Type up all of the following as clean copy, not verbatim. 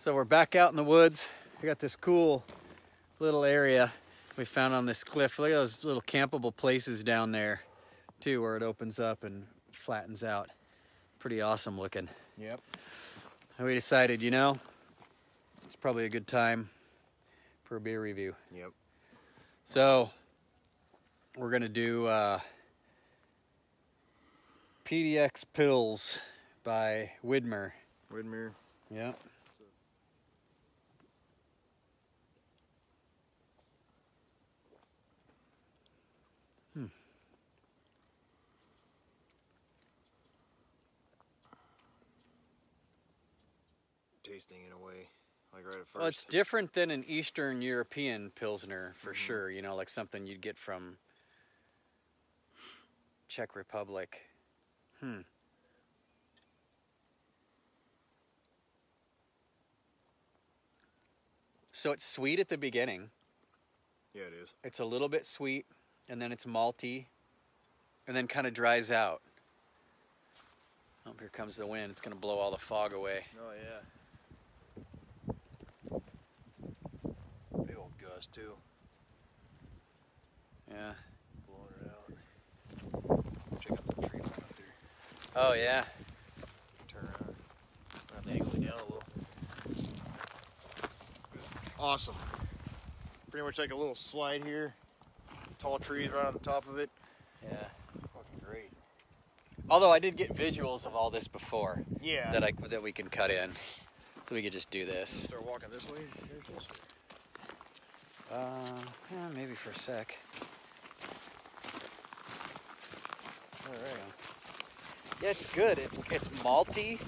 So we're back out in the woods. We got this cool little area we found on this cliff. Look at those little campable places down there too, where it opens up and flattens out. Pretty awesome looking. Yep. And we decided, you know, it's probably a good time for a beer review. Yep. So we're gonna do PDX Pills by Widmer. Widmer. Yep. Tasting in a way, like right at first. Well, it's different than an Eastern European Pilsner for sure. You know, like something you'd get from Czech Republic. So it's sweet at the beginning. Yeah, it is. It's a little bit sweet, and then it's malty, and then kind of dries out. Oh, here comes the wind. It's going to blow all the fog away. Oh, yeah. Big old gust, too. Yeah. Blowing it out. Check out the tree line up there. Oh, yeah. Turn around. I'm angling down a little. Awesome. Pretty much like a little slide here. Tall trees right on the top of it. Yeah. Fucking great. Although I did get visuals of all this before. Yeah. That we can cut in. So we could just do this. Start walking this way. Yeah, maybe for a sec. All right. Yeah, it's good. It's malty.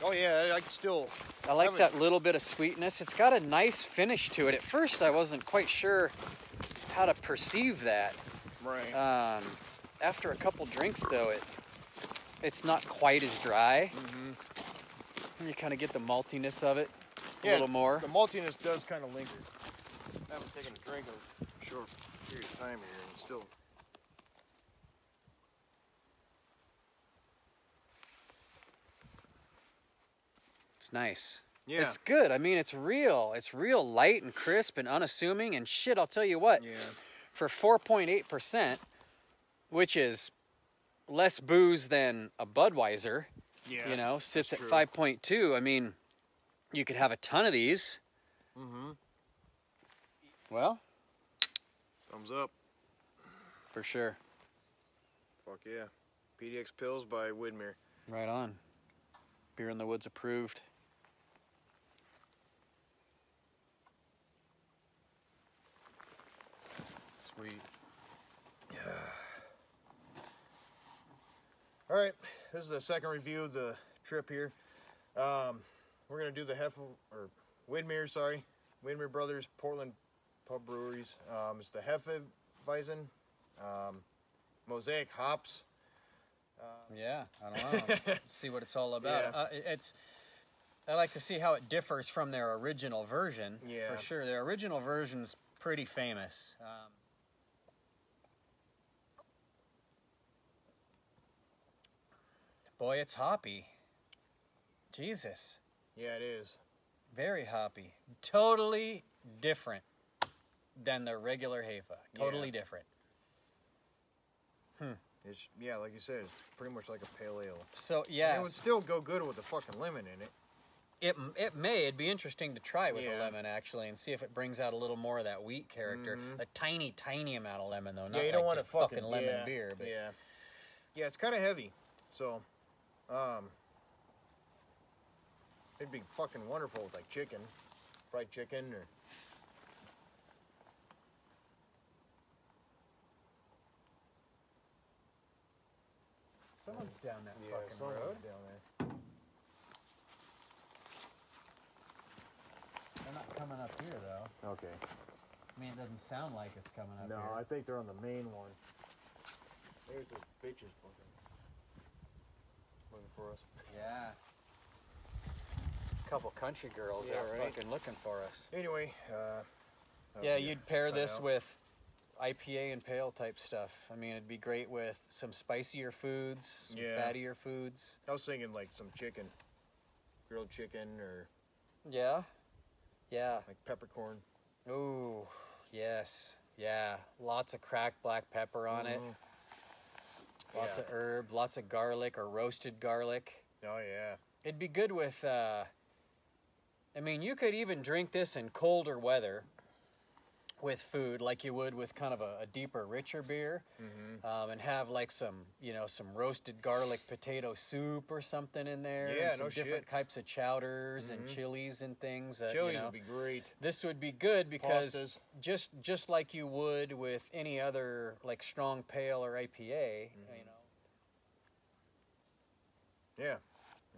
Oh yeah, I can still. I like that little bit of sweetness. It's got a nice finish to it. At first, I wasn't quite sure how to perceive that. Right. After a couple drinks, though, it's not quite as dry. And you kind of get the maltiness of it a little more. The maltiness does kind of linger. I haven't taken a drink in a short period of time here, and still. It's nice. Yeah. It's good. I mean, it's real. It's real light and crisp and unassuming. And shit, I'll tell you what. Yeah. For 4.8%, which is less booze than a Budweiser, Yeah. you know, sits at true. 5.2. I mean, you could have a ton of these. Well, Thumbs up. for sure. Fuck yeah. PDX Pills by Widmer. Right on. Beer in the Woods approved. Sweet. Yeah. All right. This is the second review of the trip here. We're gonna do the Widmer, sorry. Widmer Brothers Portland Pub Breweries. It's the Hefeweizen, Mosaic hops. Yeah, I don't know. See what it's all about. Yeah. I like to see how it differs from their original version. Yeah. For sure. Their original version's pretty famous. Boy, it's hoppy. Jesus. Yeah, it is. Very hoppy. Totally different than the regular Hefe. Totally different. It's, yeah, like you said, it's pretty much like a pale ale. So, And yeah. it would still go good with the fucking lemon in it. It'd be interesting to try with a lemon, actually, and see if it brings out a little more of that wheat character. A tiny, tiny amount of lemon, though. Not Yeah, you don't like want just it fucking lemon beer. But yeah, it's kind of heavy. So, it'd be fucking wonderful with like chicken, fried chicken, or. Someone's down that fucking someone's road. down there. They're not coming up here, though. Okay. I mean, it doesn't sound like it's coming up No, here. I think they're on the main one. There's those bitches fucking looking for us. Yeah. Couple country girls Yeah, out right. fucking looking for us. Anyway, Yeah, you'd pair find this out. with IPA and pale type stuff. I mean, it'd be great with some spicier foods, some Yeah. fattier foods. I was thinking like some chicken, grilled chicken, or Yeah. Yeah. like peppercorn. Ooh, yes. Yeah. Lots of cracked black pepper on it. Lots of herb, lots of garlic or roasted garlic. Oh, yeah. It'd be good with, I mean, you could even drink this in colder weather with food like you would with kind of a deeper, richer beer. And have like some, you know, some roasted garlic potato soup or something in there. Yeah, and some no different shit. types of chowders and chilies and things. Chilies you know, would be great. this would be good because Pastas. just like you would with any other like strong pale or IPA, you know. Yeah.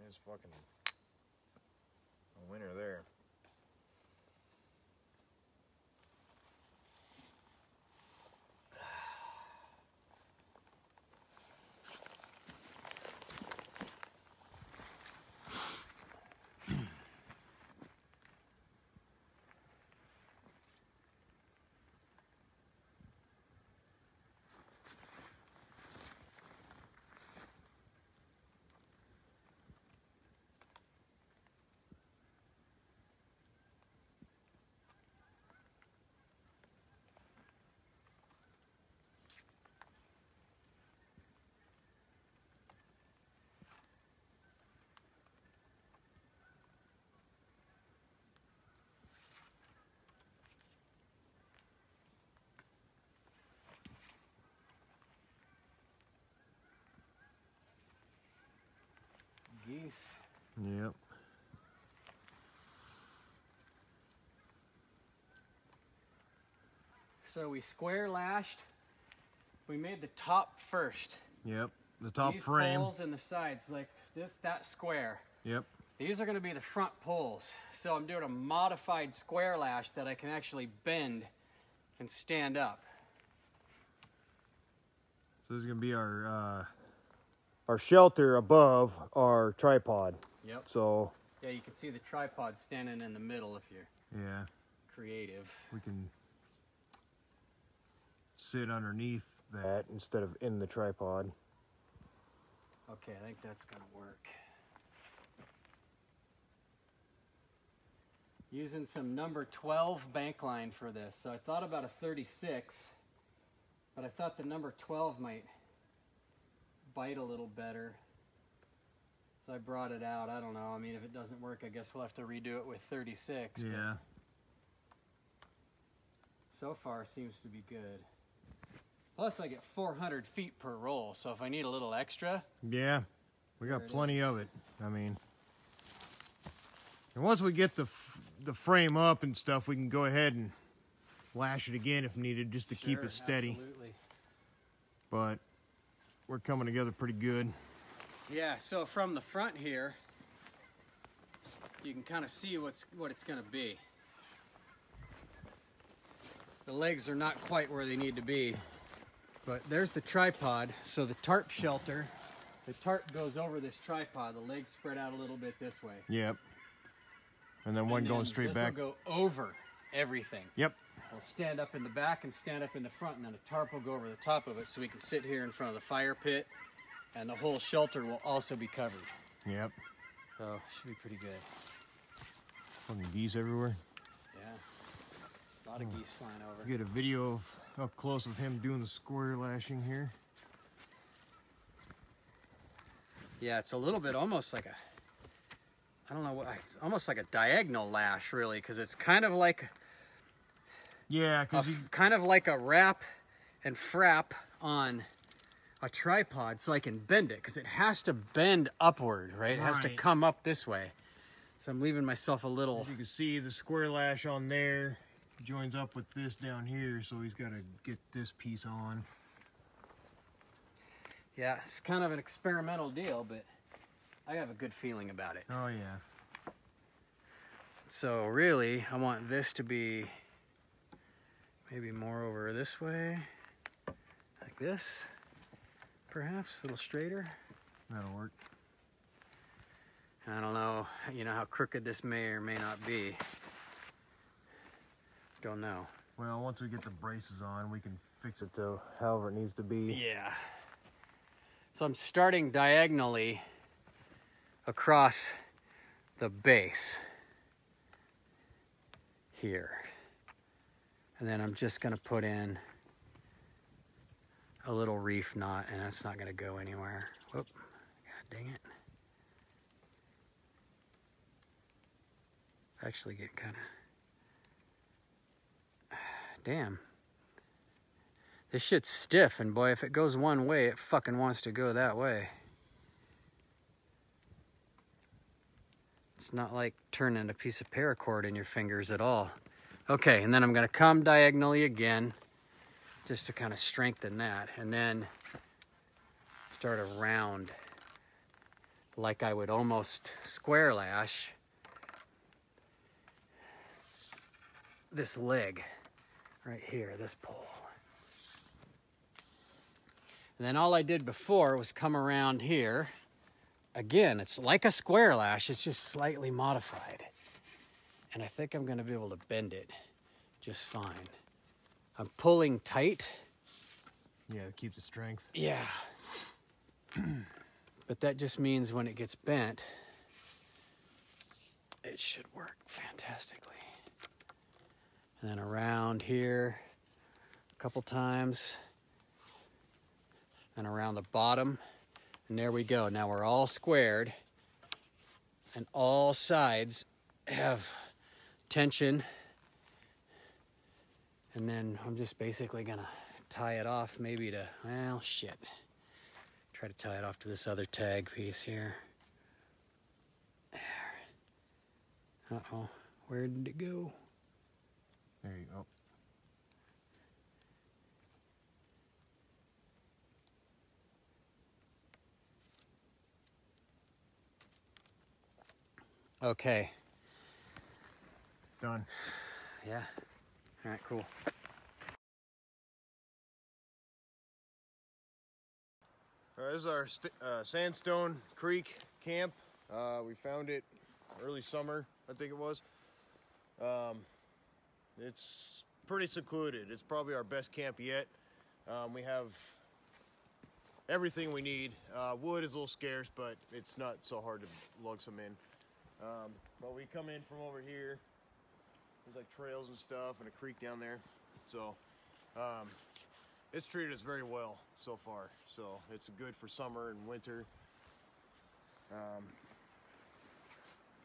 It's fucking a winner there. Geese. Yep. So we square lashed. We made the top first. Yep. The top These frame. poles and the sides, like this, that square. Yep. These are going to be the front poles. So I'm doing a modified square lash that I can actually bend and stand up. So this is gonna be our shelter above our tripod. Yep. So Yeah, you can see the tripod standing in the middle if you're yeah, creative. we can sit underneath that instead of in the tripod. Okay, I think that's going to work. Using some number 12 bank line for this. So I thought about a 36, but I thought the number 12 might bite a little better. So I brought it out. I don't know. I mean, if it doesn't work, I guess we'll have to redo it with 36. Yeah. So far, seems to be good. Plus, I get 400 feet per roll, so if I need a little extra... Yeah, we got There it plenty is. of it. I mean, and once we get the frame up and stuff, we can go ahead and lash it again if needed, just to keep it steady. Absolutely. But we're coming together pretty good. Yeah, so from the front here, you can kind of see what it's going to be. The legs are not quite where they need to be, but there's the tripod. So the tarp shelter, the tarp goes over this tripod. The legs spread out a little bit this way. Yep. And then one And going then straight this back. will go over everything. Yep. We'll stand up in the back and stand up in the front, and then a tarp will go over the top of it so we can sit here in front of the fire pit, and the whole shelter will also be covered. Yep. So, should be pretty good. Fucking geese everywhere. Yeah. A lot of geese flying over. Get a video of up close of him doing the square lashing here. Yeah, it's a little bit almost like a, I don't know what, it's almost like a diagonal lash, really, because it's kind of like Yeah, because kind of like a wrap and frap on a tripod, so I can bend it, because it has to bend upward, right? It has to Right. come up this way. So I'm leaving myself a little. as you can see, the square lash on there joins up with this down here, so he's got to get this piece on. Yeah, it's kind of an experimental deal, but I have a good feeling about it. Oh yeah. So really, I want this to be maybe more over this way, like this, perhaps, a little straighter. That'll work. And I don't know, you know, how crooked this may or may not be. Don't know. Well, once we get the braces on, we can fix it to however it needs to be. Yeah. So I'm starting diagonally across the base. here. And then I'm just gonna put in a little reef knot, and that's not gonna go anywhere. Whoop, god dang it. It's actually getting kinda, damn. This shit's stiff, and boy, if it goes one way, it fucking wants to go that way. It's not like turning a piece of paracord in your fingers at all. Okay, and then I'm gonna come diagonally again, just to kind of strengthen that, and then start a round, like I would almost square lash this leg right here, this pole. And then all I did before was come around here. Again, it's like a square lash, it's just slightly modified. And I think I'm gonna be able to bend it just fine. I'm pulling tight. Yeah, to keep the strength. Yeah. But that just means when it gets bent, it should work fantastically. And then around here a couple times. And around the bottom. And there we go. Now we're all squared. And all sides have tension. And then I'm just basically gonna tie it off maybe to, well, shit. Try to tie it off to this other tag piece here. There. Uh-oh, where did it go? There you go. Okay. Done. Yeah. All right, cool. All right, this is our Sandstone Creek camp. We found it early summer, I think it was. It's pretty secluded. It's probably our best camp yet. We have everything we need. Wood is a little scarce, but it's not so hard to lug some in. But we come in from over here. There's like trails and stuff and a creek down there. So it's treated us very well so far. So it's good for summer and winter.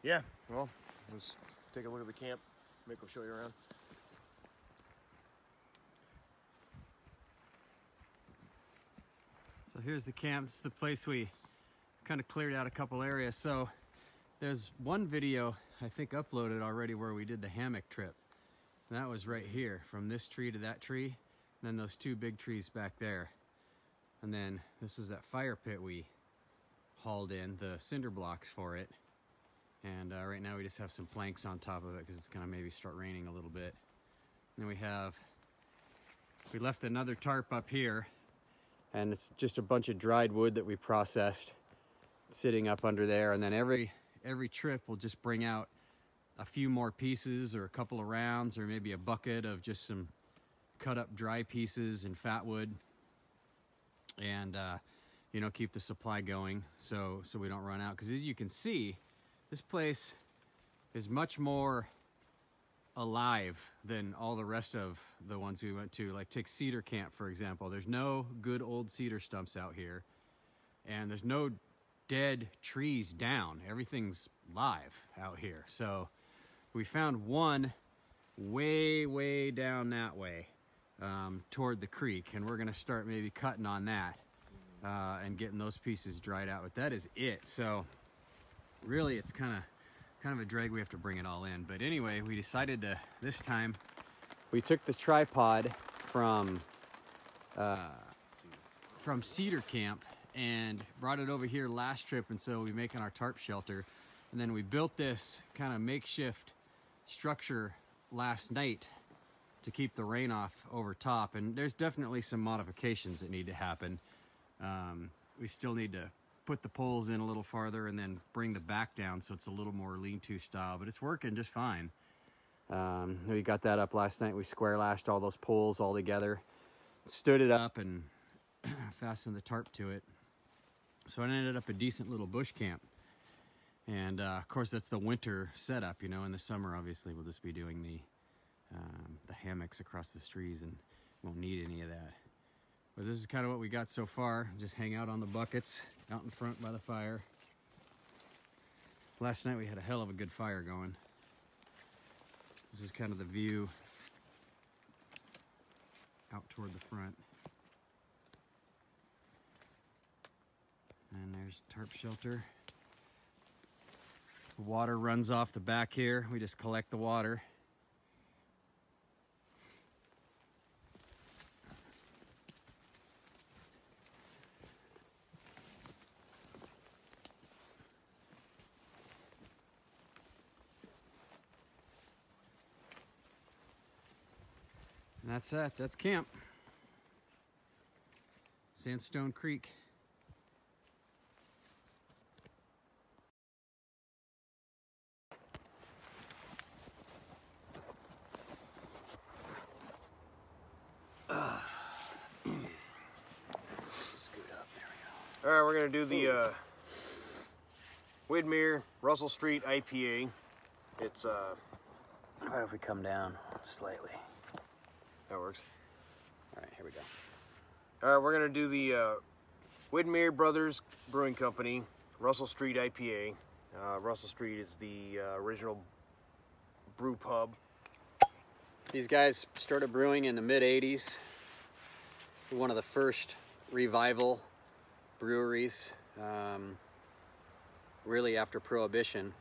Yeah, well, let's take a look at the camp. Mick will show you around. So here's the camp. This is the place we kind of cleared out a couple areas. So there's one video I think uploaded already where we did the hammock trip. And that was right here, from this tree to that tree, and then those two big trees back there. And then this was that fire pit we hauled in, the cinder blocks for it. And right now we just have some planks on top of it because it's gonna maybe start raining a little bit. And then we left another tarp up here, and it's just a bunch of dried wood that we processed sitting up under there. And then every trip we'll just bring out a few more pieces or a couple of rounds or maybe a bucket of just some cut up dry pieces and fat wood, and you know, keep the supply going so we don't run out. Because as you can see, this place is much more alive than all the rest of the ones we went to. Like take Cedar Camp, for example. There's no good old cedar stumps out here, and there's no dead trees down. Everything's live out here. So we found one way down that way toward the creek, and we're gonna start maybe cutting on that and getting those pieces dried out. But that is it. So really it's kind of a drag. We have to bring it all in. But anyway, we decided to, this time we took the tripod from Cedar Camp and brought it over here last trip, and so we're making our tarp shelter. And then we built this kind of makeshift structure last night to keep the rain off over top. And there's definitely some modifications that need to happen. We still need to put the poles in a little farther and then bring the back down so it's a little more lean-to style, but it's working just fine. We got that up last night. We square lashed all those poles all together, stood it up, and fastened the tarp to it. So it ended up a decent little bush camp. And of course that's the winter setup, you know. In the summer obviously we'll just be doing the hammocks across the trees, and won't need any of that. But this is kind of what we got so far. Just hang out on the buckets out in front by the fire. Last night we had a hell of a good fire going. This is kind of the view out toward the front. And there's tarp shelter. The water runs off the back here. We just collect the water. And that's that. That's camp. Sandstone Creek. Scoot up. There we go. All right, we're gonna do the Widmer Russell Street IPA. It's All right, if we come down slightly. that works. All right, here we go. All right, we're gonna do the Widmer Brothers Brewing Company Russell Street IPA. Russell Street is the original brew pub. These guys started brewing in the mid-'80s. One of the first revival breweries, really after Prohibition.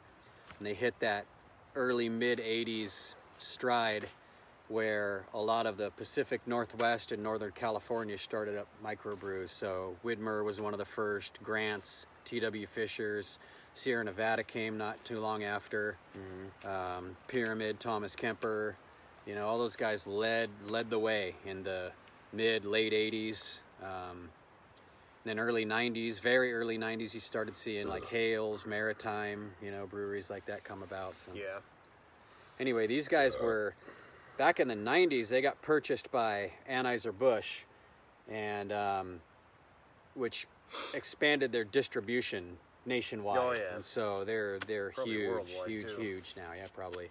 And they hit that early mid-'80s stride where a lot of the Pacific Northwest and Northern California started up microbrews. So Widmer was one of the first, Grant's, T.W. Fisher's, Sierra Nevada came not too long after, Pyramid, Thomas Kemper, you know, all those guys led the way in the late 80s. Then early 90s, very early 90s, you started seeing like Hales, Maritime, you know, breweries like that come about. So. Yeah. Anyway, these guys were, back in the 90s, they got purchased by Anheuser-Busch, and which expanded their distribution nationwide. Oh, yeah. And so they're Probably huge, worldwide, too. huge now. Yeah, probably.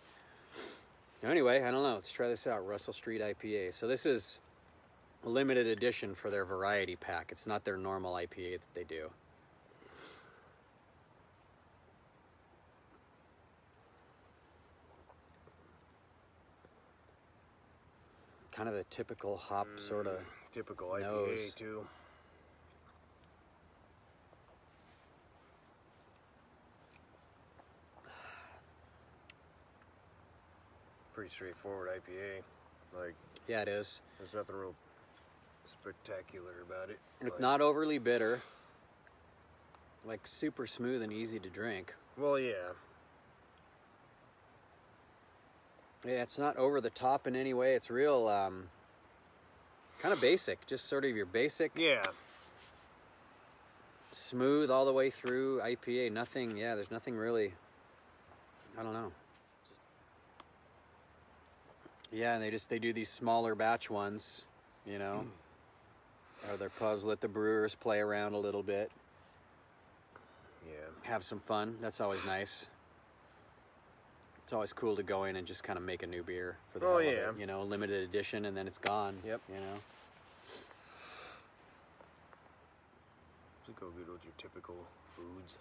Anyway, I don't know. Let's try this out. Russell Street IPA. So this is a limited edition for their variety pack. It's not their normal IPA that they do. Kind of a typical hop sort of Typical IPA nose. too. Pretty straightforward IPA. Like, Yeah, it is. there's nothing real spectacular about it. It's Like, not overly bitter. Like super smooth and easy to drink. well, yeah. Yeah, it's not over the top in any way. It's real, kind of basic. Just sort of your basic, Yeah. smooth all the way through IPA. Nothing, yeah, there's nothing really, I don't know. Yeah, and they do these smaller batch ones, you know. Or their pubs let the brewers play around a little bit. Yeah. Have some fun. That's always nice. It's always cool to go in and just kind of make a new beer for the hell of it, you know, limited edition, and then it's gone. Yep. You know. Just go good with your typical foods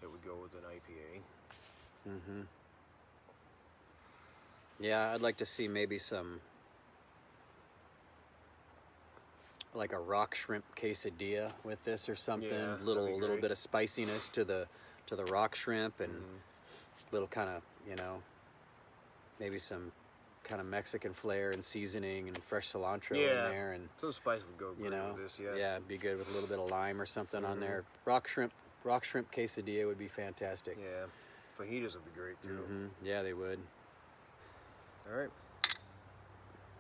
that would go with an IPA. Mm-hmm. Yeah, I'd like to see maybe some, like a rock shrimp quesadilla with this or something. Yeah, that'd be little great. bit of spiciness to the rock shrimp, and little kind of, you know, maybe some kind of Mexican flair and seasoning and fresh cilantro in there, and some spice would go you great know, with this. Yeah. yeah, it'd be good with a little bit of lime or something on there. Rock shrimp quesadilla would be fantastic. Yeah. Fajitas would be great too. Yeah, they would. All right.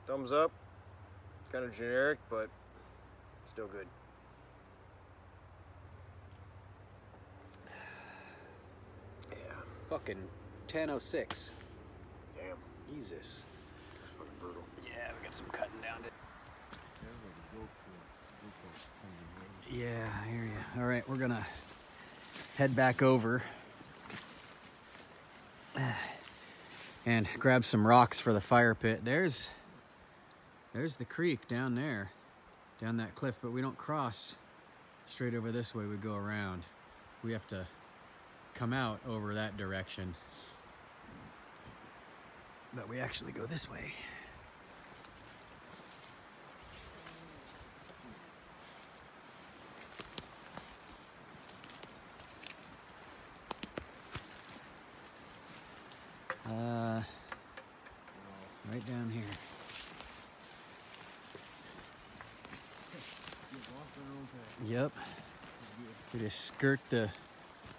Thumbs up. Kind of generic, but still good. Yeah. Fucking 10:06. Damn. Jesus. It's fucking brutal. Yeah, we got some cutting down to. Yeah, I hear you. All right, we're gonna head back over. and grab some rocks for the fire pit. There's the creek down there, down that cliff, but we don't cross straight over this way. We go around. We have to come out over that direction, but we actually go this way. Right down here. Yep. We just skirt the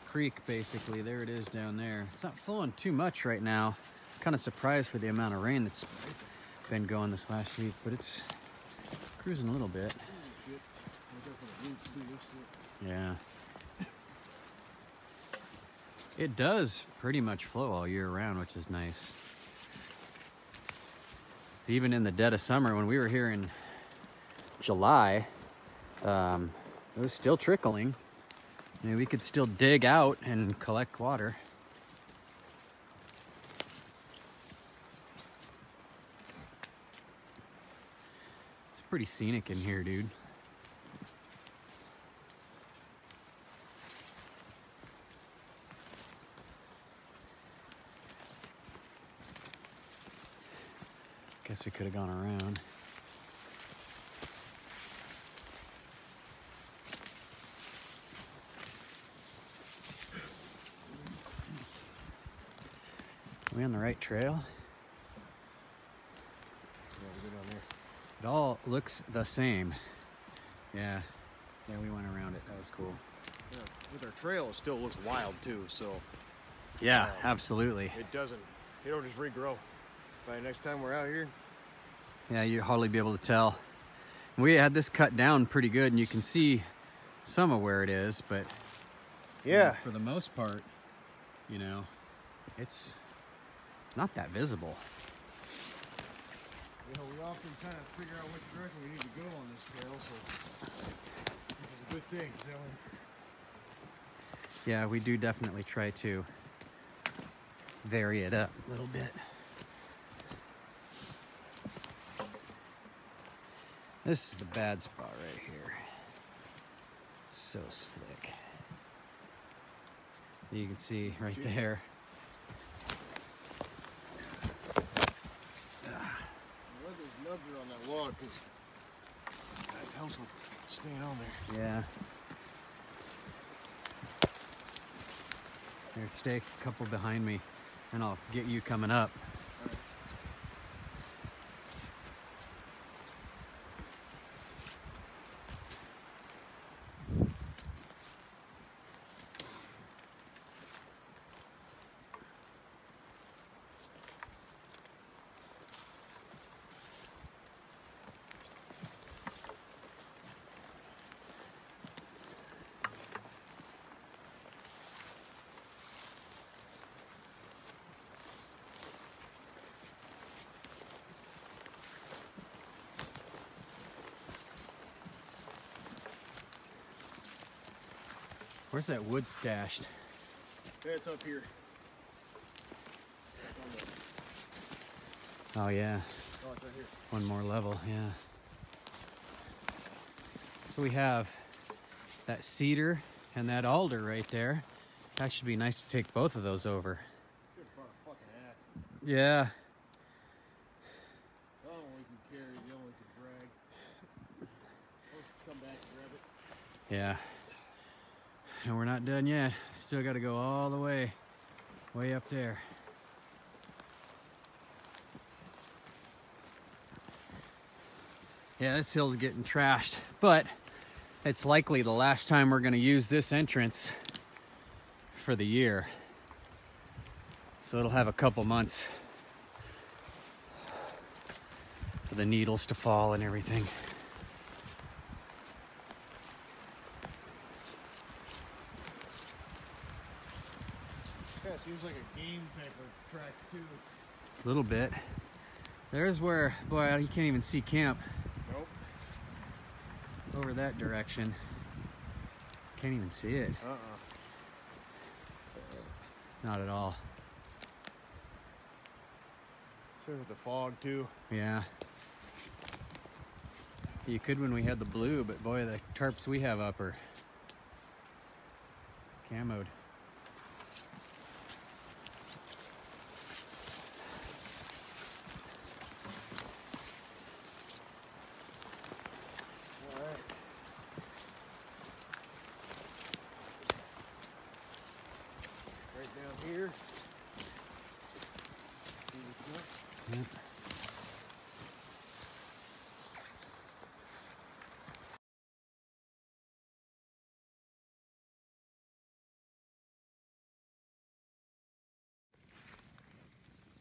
creek basically. There it is down there. It's not flowing too much right now. It's kind of surprised for the amount of rain that's been going this last week, but it's cruising a little bit. Yeah. It does pretty much flow all year round, which is nice. Even in the dead of summer, when we were here in July, it was still trickling. I mean, we could still dig out and collect water. It's pretty scenic in here, dude. Guess we could have gone around. Are we on the right trail? Yeah, we go down there. It all looks the same. Yeah. Yeah, we went around it. That was cool. Yeah, with our trail, it still looks wild too. So Yeah, absolutely. it don't just regrow. By the next time we're out here. Yeah, you'd hardly be able to tell. We had this cut down pretty good, and you can see some of where it is, but yeah, for the most part, you know, it's not that visible. You know, we often kind of figure out which direction we need to go on this trail, so which is a good thing. You know? Yeah, we do definitely try to vary it up a little bit. This is the bad spot right here. So slick. You can see right there. I'm glad there's nubs on that log because that house will staying on there. Yeah. Here, stay a couple behind me, and I'll get you coming up. Where's that wood stashed? Yeah, it's up here. Oh yeah, Oh, it's right here. one more level, yeah. So we have that cedar and that alder right there. That should be nice to take both of those over. Should have brought a fucking axe. Yeah. That one we can carry, the other one we can drag. Let's come back and grab it. Yeah. And we're not done yet. Still got to go all the way up there. Yeah, this hill's getting trashed, but it's likely the last time we're going to use this entrance for the year. So it'll have a couple months for the needles to fall and everything. Yeah, it seems like a game type of track too. A little bit. There's where, boy, you can't even see camp. Nope. Over that direction. Can't even see it. Not at all. Sure, with the fog too. Yeah. You could when we had the blue, but boy, the tarps we have up are camoed. Alright. Right down here. Yep.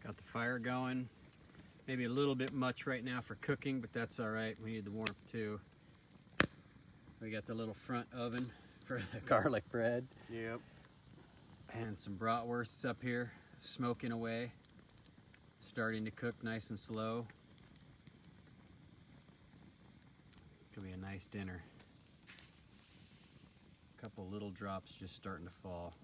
Got the fire going. Maybe a little bit much right now for cooking, but that's all right. We need the warmth too. We got the little front oven for the garlic bread. Yep. And some bratwursts up here, smoking away. Starting to cook nice and slow. Could be a nice dinner. A couple little drops just starting to fall.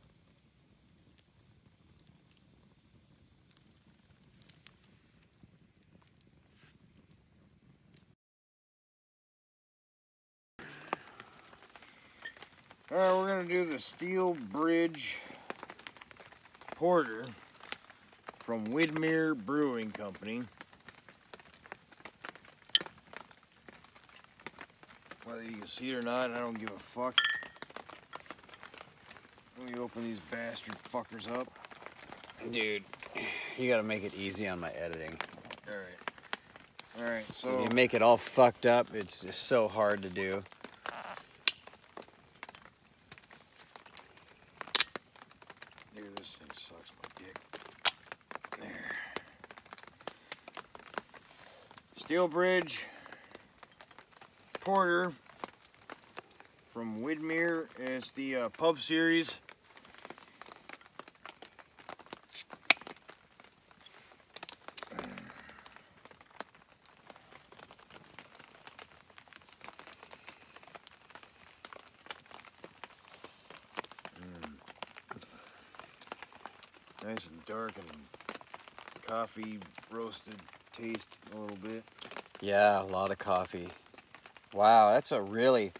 Alright, we're gonna do the Steel Bridge Porter from Widmer Brewing Company. Whether you can see it or not, I don't give a fuck. Let me open these bastard fuckers up. Dude, you gotta make it easy on my editing. Alright, So you make it all fucked up, it's just so hard to do. Dude, this thing sucks my dick. There. Steel Bridge Porter from Widmer. It's the pub series. Nice and dark and coffee roasted taste a little bit. Yeah, a lot of coffee. Wow, that's a really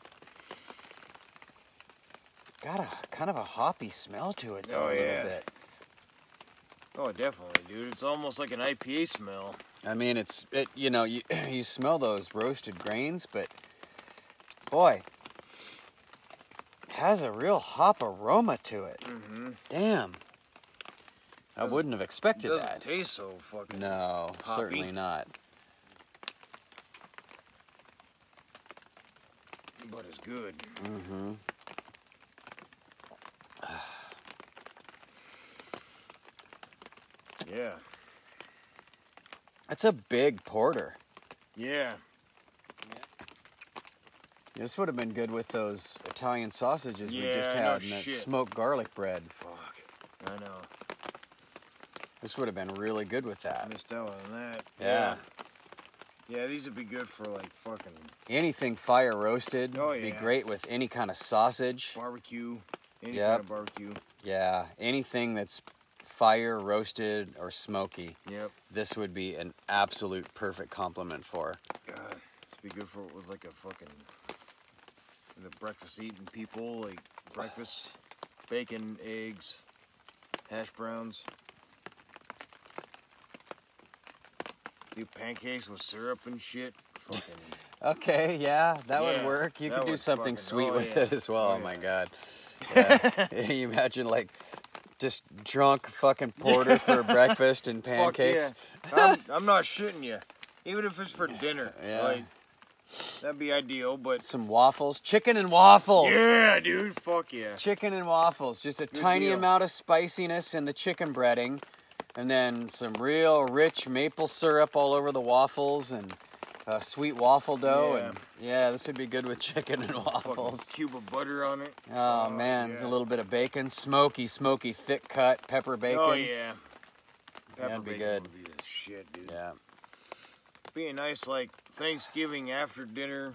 got a kind of a hoppy smell to it though, Oh, a yeah. little bit. Oh, definitely, dude. It's almost like an IPA smell. I mean, you know, you smell those roasted grains, but boy, it has a real hop aroma to it. Mm-hmm. Damn. I wouldn't have expected Doesn't that. taste so fucking No, hoppy. certainly not. But it's good. Mm-hmm. Yeah. That's a big porter. Yeah. This would have been good with those Italian sausages we Yeah, just no had and that shit. smoked garlic bread. Fuck. I know. This would have been really good with I that. missed out on that. Yeah. Yeah, these would be good for like fucking Anything fire roasted Oh, would be yeah. great with any kind of sausage. barbecue. Any Yep. kind of barbecue. Yeah, anything that's fire roasted or smoky. Yep. This would be an absolute perfect complement for. God. This would be good for with like a fucking the breakfast eating people, like breakfast, bacon, eggs, hash browns. Do pancakes with syrup and shit. Fucking. Okay, yeah, that would Yeah, work. You that could do would something fucking- sweet oh, with yeah. it as well. Oh, Oh my yeah. god. Yeah. You imagine like just drunk fucking porter for breakfast and pancakes. Fuck yeah. I'm not shitting you. Even if it's for dinner. Yeah. Like, that'd be ideal, but Some waffles, chicken and waffles. yeah, dude, fuck yeah. Chicken and waffles, just a tiny deal. amount of spiciness in the chicken breading, and then some real rich maple syrup all over the waffles and sweet waffle dough. Yeah. And yeah, this would be good with chicken and Fucking waffles. cube of butter on it. Oh man, yeah. a little bit of bacon, smoky, thick cut pepper bacon. Oh yeah. That'd be bacon good. would be the shit, dude. Yeah. Be a nice like Thanksgiving after dinner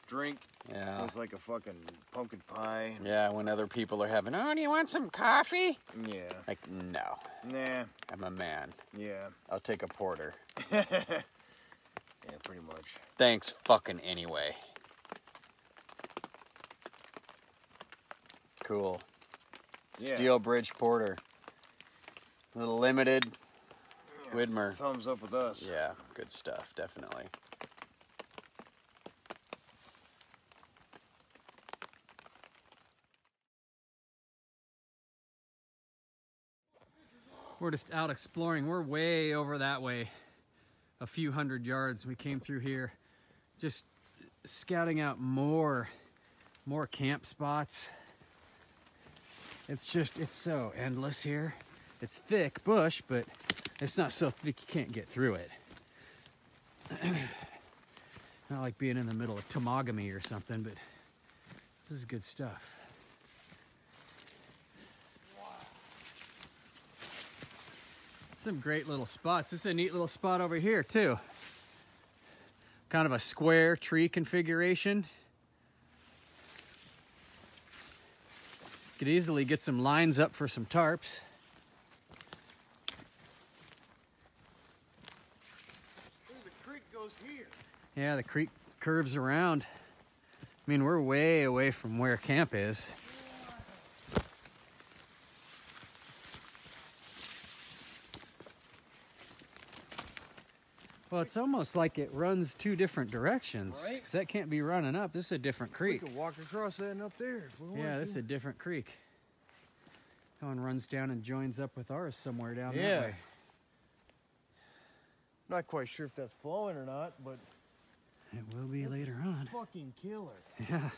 drink. Yeah. With like a fucking pumpkin pie. Yeah, when other people are having, oh, do you want some coffee? Yeah. Like, no. Nah. I'm a man. Yeah. I'll take a porter. Yeah, pretty much. Thanks fucking anyway. Cool. Yeah. Steel Bridge Porter. A little limited. Yeah, Widmer. Thumbs up with us. Yeah, good stuff, definitely. We're just out exploring. We're way over that way, a few hundred yards. We came through here, just scouting out more camp spots. It's so endless here. It's thick bush, but it's not so thick you can't get through it. Not like being in the middle of Tomogamy or something, but this is good stuff. Some great little spots. This is a neat little spot over here too. Kind of a square tree configuration. Could easily get some lines up for some tarps. The creek goes here. Yeah, the creek curves around. I mean, we're way away from where camp is. Well, it's almost like it runs two different directions. Right? Because that can't be running up. This is a different creek. We could walk across that and up there if we want Yeah, to. this is a different creek. That one runs down and joins up with ours somewhere down that Yeah. way. Not quite sure if that's flowing or not, but It will be later on. fucking killer. Yeah.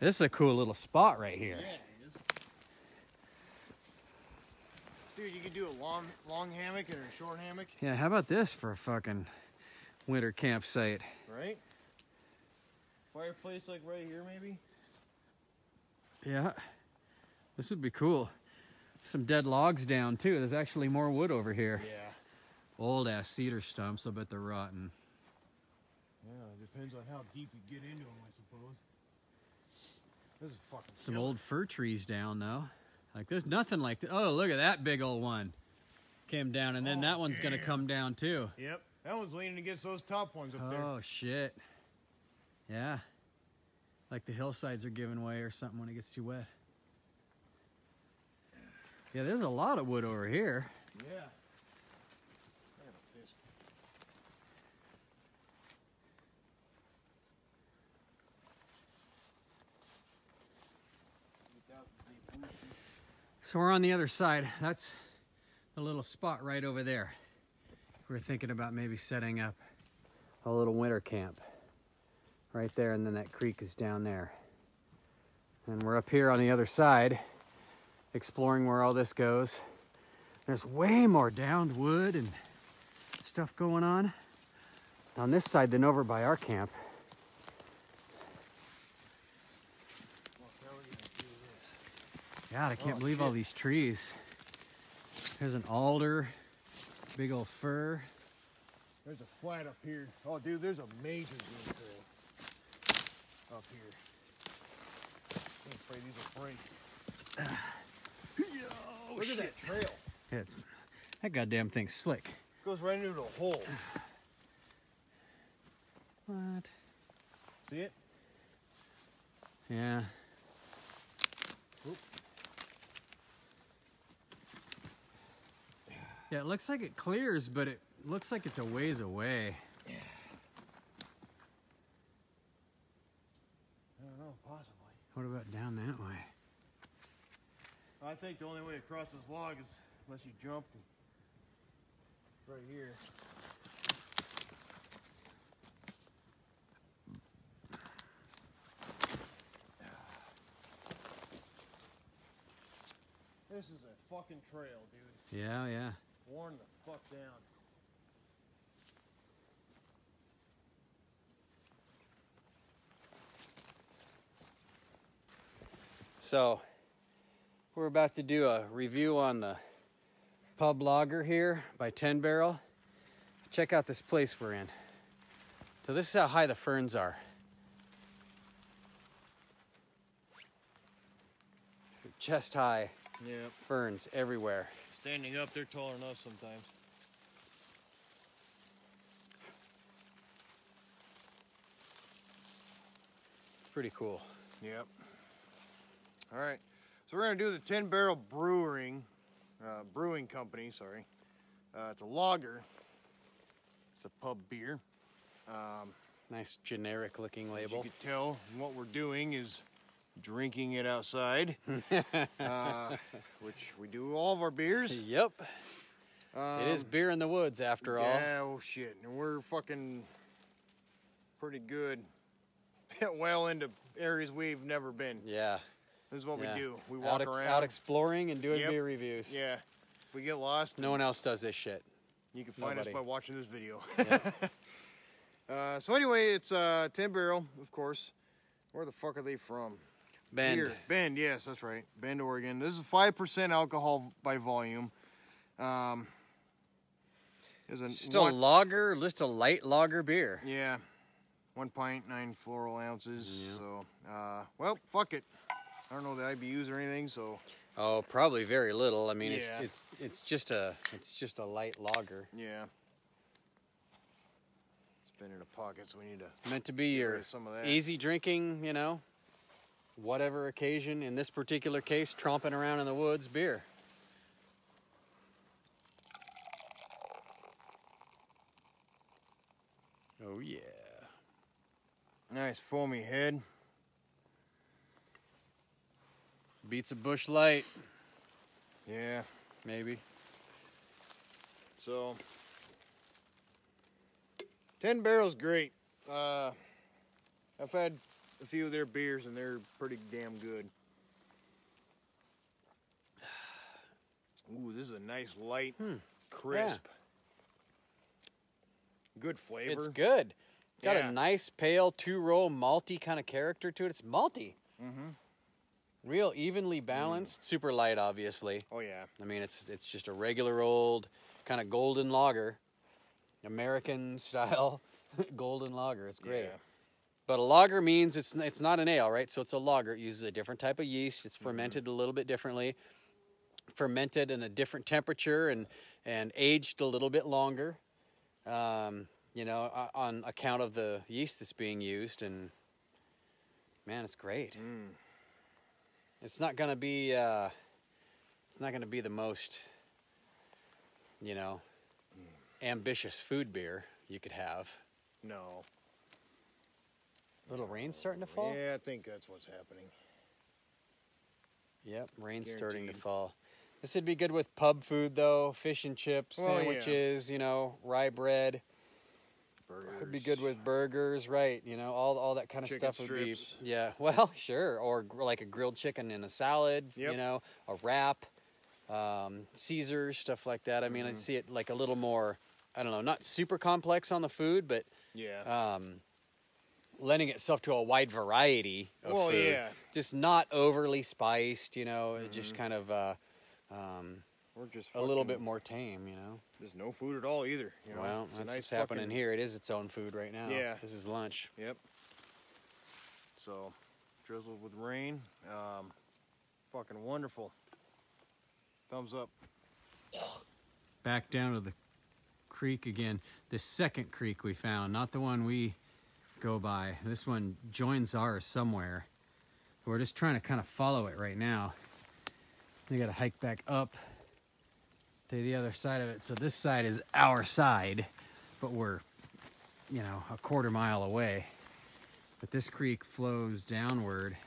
This is a cool little spot right here. Yeah, it is. Dude, you could do a long hammock and a short hammock. Yeah, how about this for a fucking winter campsite? Right? Fireplace like right here maybe? Yeah. This would be cool. Some dead logs down too. There's actually more wood over here. Yeah. Old ass cedar stumps. I bet they're rotten. Yeah, it depends on how deep you get into them, I suppose. This is fucking Some killer. old fir trees down though. Like there's nothing like that. Oh, look at that big old one. Came down and then that one's gonna come down too. Yep. That one's leaning against those top ones up there. Oh shit. Yeah. Like the hillsides are giving way or something when it gets too wet. Yeah, there's a lot of wood over here. Yeah. So we're on the other side. That's the little spot right over there. We're thinking about maybe setting up a little winter camp right there, and then that creek is down there. And we're up here on the other side, exploring where all this goes. There's way more downed wood and stuff going on this side than over by our camp. God, I can't believe all these trees. There's an alder, big old fir. There's a flat up here. Oh, dude, there's a major game trail up here. I'm afraid these will break. Look at that trail. Yeah, that goddamn thing's slick. Goes right into a hole. What? See it? Yeah. Oop. Yeah, it looks like it clears, but it looks like it's a ways away. I don't know, possibly. What about down that way? I think the only way across this log is unless you jump right here. This is a fucking trail, dude. Yeah, yeah. Worn the fuck down. So, we're about to do a review on the pub lager here by 10 Barrel. Check out this place we're in. So this is how high the ferns are. chest high Yep. ferns everywhere. Standing up, they're taller than us sometimes. Pretty cool. Yep. All right. So we're gonna do the 10 Barrel Brewing Company. Sorry. It's a lager. It's a pub beer. Nice generic looking As label. you can tell, what we're doing is drinking it outside, which we do all of our beers. Yep. It is beer in the woods after all. Yeah, oh shit. And we're fucking pretty good. Well into areas we've never been. Yeah. This is what Yeah. we do. We walk around. Out exploring and doing Yep. beer reviews. Yeah. If we get lost, No one else does this shit. you can find Nobody. us by watching this video. Yep. So anyway, it's 10 Barrel, of course. Where the fuck are they from? Bend. Here. Bend, yes, that's right. Bend, Oregon. This is 5% alcohol by volume. Still lager, just a light lager beer. Yeah. 1 pint, 9 floral ounces. Yeah. So, well, fuck it. I don't know the IBUs or anything, so Oh, probably very little. I mean, Yeah. it's just a light lager. yeah. It's been in a pocket, so we need to Meant to be get rid your of some of that. easy drinking, you know, whatever occasion. In this particular case, tromping around in the woods beer. Oh yeah. Nice foamy head. Beats a Busch Light, Yeah. maybe. So, 10 Barrel's great. I've had a few of their beers, and they're pretty damn good. Ooh, this is a nice light, crisp, good flavor. It's good. Got Yeah. a nice pale 2-row malty kind of character to it. It's malty. Mm-hmm. Real evenly balanced. Super light, obviously. Oh yeah. I mean, it's just a regular old kind of golden lager, American style golden lager. It's great. Yeah. But a lager means it's not an ale, right? So it's a lager. It uses a different type of yeast. It's fermented a little bit differently, fermented in a different temperature, and aged a little bit longer. You know, on account of the yeast that's being used, and man, it's great. It's not gonna be the most, you know, ambitious food beer you could have. No. Little rain starting to fall. Yeah, I think that's what's happening. Yep, rain's starting to Guaranteed. fall. This would be good with pub food though, fish and chips, Well, yeah. sandwiches, you know, rye bread. Burgers. Would be good with burgers, right? You know, all that kind of Chicken stuff would strips. be. Yeah, well, sure. Or like a grilled chicken in a salad. Yep. You know, a wrap, Caesars, stuff like that. I mean, I'd see it like a little more. I don't know, not super complex on the food, but Yeah. lending itself to a wide variety of Well, food. yeah. Just not overly spiced. You know, just kind of We're just a little fucking- bit more tame. You know. There's no food at all either. You know? Well, It's a that's nice what's happening fucking- here. It is its own food right now. Yeah. This is lunch. Yep. So, drizzled with rain. Fucking wonderful. Thumbs up. Back down to the creek again. The second creek we found, not the one we go by. This one joins ours somewhere. We're just trying to kind of follow it right now. We got to hike back up to the other side of it. So this side is our side, but we're, you know, a quarter mile away. But this creek flows downward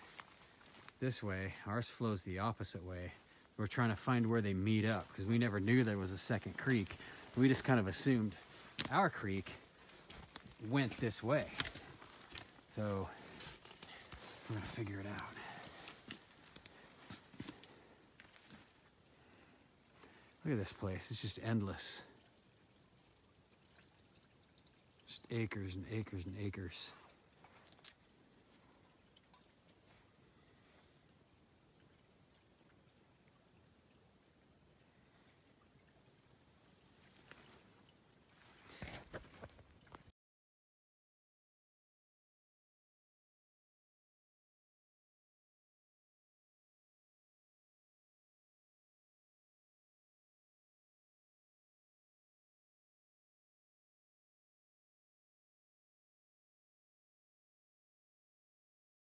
this way. Ours flows the opposite way. We're trying to find where they meet up because we never knew there was a second creek. We just kind of assumed our creek went this way. So we're gonna figure it out. Look at this place, it's just endless. Just acres and acres and acres.